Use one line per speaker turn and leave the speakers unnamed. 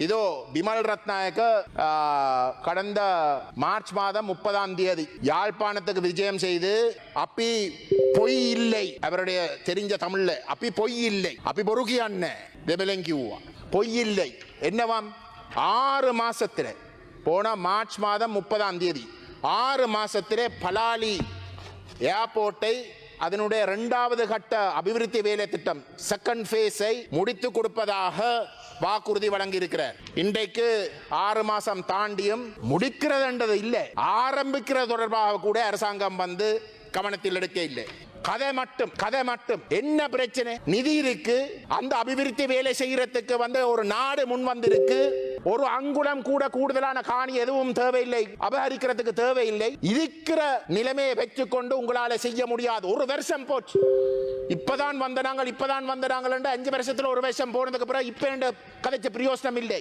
இதோ பிமல் ரத்நாயக்க கடந்த மார்ச் மாதம் 30ஆம் தேதி யாழ்ப்பாணத்துக்கு விஜயம் செய்து அப்பி பொய் இல்லை அவருடைய தெரிஞ்ச தமிழ்ல அப்பி பொய் இல்லை அப்பி பொறுக்கி அண்ணன் வெபலங்கியூவா பொய் இல்லை என்னவாம் 6 மாசத்துல போன மார்ச் மாதம் 30ஆம் தேதி 6 மாசத்திலே பலாலி ஏர்போர்ட்டை அதனுடைய 2வது கட்ட அபிவிருத்தி வேலை திட்டம் செகண்ட் ஃபேஸை முடித்து கொடுப்பதாக வாக்குறுதி வழங்கி இருக்கிறார். இன்றைக்கு 6 மாசம் தாண்டியும் முடிக்கிறது இல்லை, ஆரம்பிக்கிறது தொடர்பாக கூட அரசாங்கம் வந்து கவனத்தில் எடுக்க இல்லை. கதை மட்டும் என்ன பிரச்சனை? நிதி இருக்கு, அந்த அபிவிருத்தி வேலை செய்யறதுக்கு வந்து ஒரு நாடு முன் வந்திருக்கு, ஒரு அங்குலம் கூட கூடுதலான காணி எதுவும் தேவையில்லை, அபகரிக்கிறதுக்கு தேவையில்லை. இருக்கிற நிலைமையை வச்சுக்கொண்டு உங்களால செய்ய முடியாது. ஒரு வருஷம் போச்சு, இப்பதான் வந்த நாங்கள் 5 வருஷத்துல ஒரு வருஷம் போனதுக்கு அப்புறம் இப்ப கதைச்ச பிரயோசனம் இல்லை.